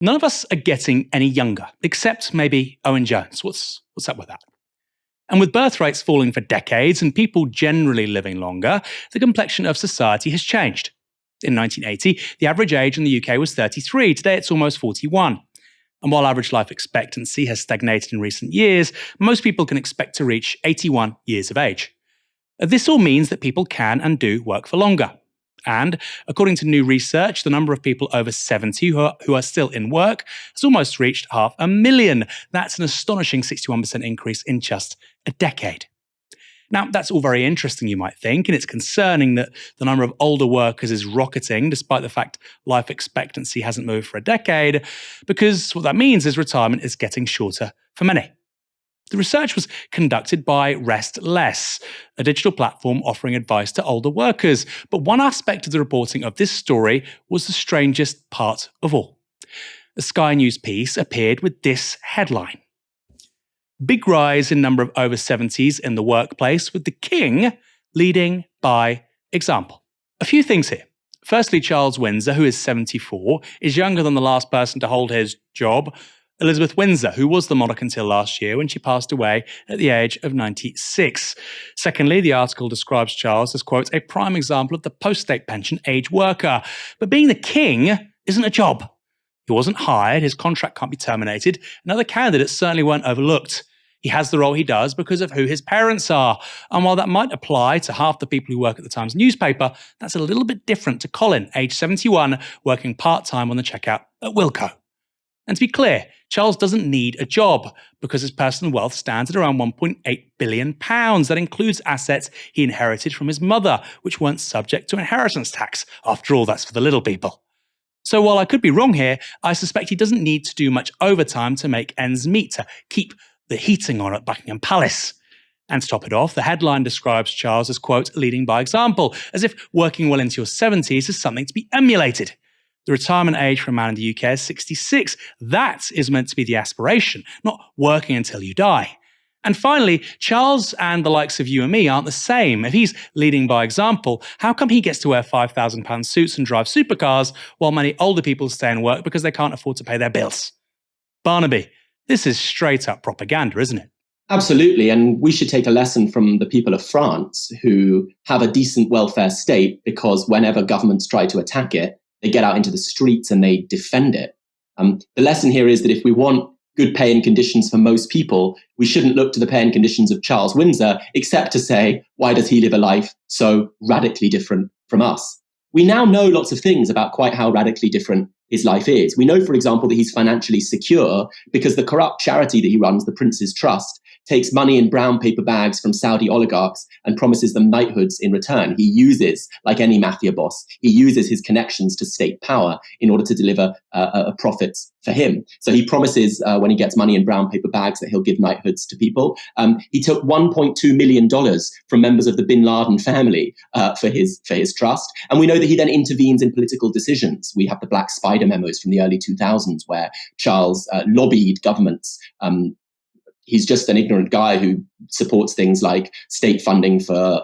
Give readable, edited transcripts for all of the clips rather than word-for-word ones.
None of us are getting any younger, except maybe Owen Jones. What's up with that? And with birth rates falling for decades and people generally living longer, the complexion of society has changed. In 1980, the average age in the UK was 33. Today it's almost 41. And while average life expectancy has stagnated in recent years, most people can expect to reach 81 years of age. This all means that people can and do work for longer. And according to new research, the number of people over 70 who are still in work has almost reached 500,000. That's an astonishing 61% increase in just a decade. Now, that's all very interesting, you might think, and it's concerning that the number of older workers is rocketing despite the fact life expectancy hasn't moved for a decade, because what that means is retirement is getting shorter for many. The research was conducted by Rest Less, a digital platform offering advice to older workers. But one aspect of the reporting of this story was the strangest part of all. The Sky News piece appeared with this headline: Big rise in number of over 70s in the workplace, with the king leading by example. A few things here. Firstly, Charles Windsor, who is 74, is younger than the last person to hold his job, Elizabeth Windsor, who was the monarch until last year when she passed away at the age of 96. Secondly, the article describes Charles as, quote, a prime example of the post-state pension age worker. But being the king isn't a job. He wasn't hired, his contract can't be terminated, and other candidates certainly weren't overlooked. He has the role he does because of who his parents are. And while that might apply to half the people who work at the Times newspaper, that's a little bit different to Colin, age 71, working part-time on the checkout at Wilko. And to be clear, Charles doesn't need a job because his personal wealth stands at around £1.8 billion. That includes assets he inherited from his mother, which weren't subject to inheritance tax. After all, that's for the little people. So while I could be wrong here, I suspect he doesn't need to do much overtime to make ends meet, to keep the heating on at Buckingham Palace. And to top it off, the headline describes Charles as, quote, leading by example, as if working well into your 70s is something to be emulated. The retirement age for a man in the UK is 66. That is meant to be the aspiration, not working until you die. And finally, Charles and the likes of you and me aren't the same. If he's leading by example, how come he gets to wear £5,000 suits and drive supercars while many older people stay in work because they can't afford to pay their bills? Barnaby, this is straight up propaganda, isn't it? Absolutely. And we should take a lesson from the people of France, who have a decent welfare state because whenever governments try to attack it, they get out into the streets and they defend it. The lesson here is that if we want good pay and conditions for most people, we shouldn't look to the pay and conditions of Charles Windsor, except to say, why does he live a life so radically different from us? We now know lots of things about quite how radically different his life is. We know, for example, that he's financially secure because the corrupt charity that he runs, the Prince's Trust, takes money in brown paper bags from Saudi oligarchs and promises them knighthoods in return. He uses, like any mafia boss, he uses his connections to state power in order to deliver profits for him. So he promises when he gets money in brown paper bags that he'll give knighthoods to people. He took $1.2 million from members of the Bin Laden family for his trust. And we know that he then intervenes in political decisions. We have the Black Spider memos from the early 2000s where Charles lobbied governments. He's just an ignorant guy who supports things like state funding for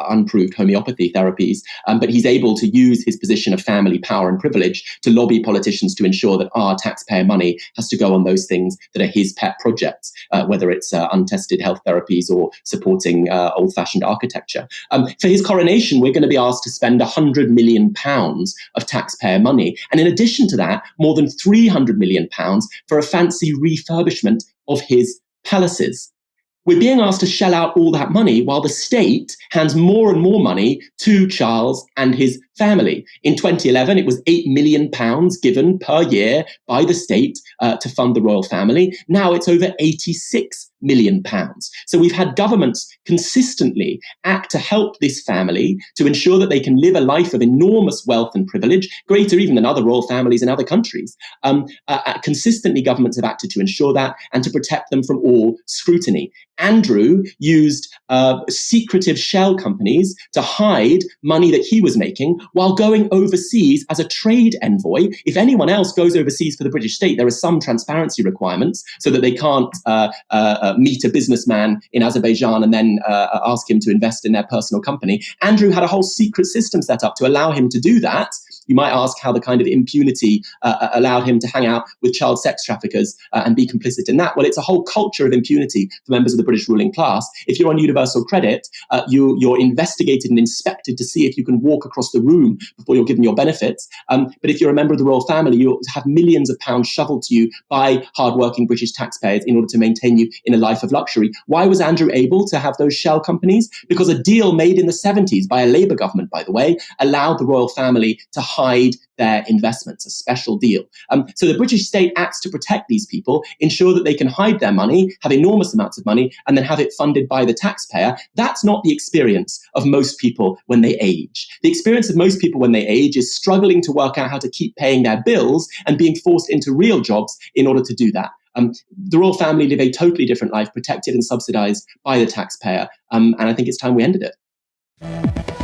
unproved homeopathy therapies. But he's able to use his position of family power and privilege to lobby politicians to ensure that our taxpayer money has to go on those things that are his pet projects, whether it's untested health therapies or supporting old-fashioned architecture. For his coronation, we're going to be asked to spend £100 million of taxpayer money. And in addition to that, more than £300 million for a fancy refurbishment of his palaces. We're being asked to shell out all that money while the state hands more and more money to Charles and his family. In 2011, it was £8 million given per year by the state to fund the royal family. Now it's over £86 million. So we've had governments consistently act to help this family to ensure that they can live a life of enormous wealth and privilege, greater even than other royal families in other countries. Consistently, governments have acted to ensure that and to protect them from all scrutiny. Andrew used secretive shell companies to hide money that he was making while going overseas as a trade envoy. If anyone else goes overseas for the British state, there are some transparency requirements so that they can't meet a businessman in Azerbaijan and then ask him to invest in their personal company. Andrew had a whole secret system set up to allow him to do that You might ask how the kind of impunity allowed him to hang out with child sex traffickers and be complicit in that. Well, it's a whole culture of impunity for members of the British ruling class. If you're on universal credit, you're investigated and inspected to see if you can walk across the room before you're given your benefits. But if you're a member of the royal family, you'll have millions of pounds shoveled to you by hardworking British taxpayers in order to maintain you in a life of luxury. Why was Andrew able to have those shell companies? Because a deal made in the 70s by a Labour government, by the way, allowed the royal family to hide their investments, a special deal. So the British state acts to protect these people, ensure that they can hide their money, have enormous amounts of money, and then have it funded by the taxpayer. That's not the experience of most people when they age. The experience of most people when they age is struggling to work out how to keep paying their bills and being forced into real jobs in order to do that. The royal family live a totally different life, protected and subsidized by the taxpayer. And I think it's time we ended it.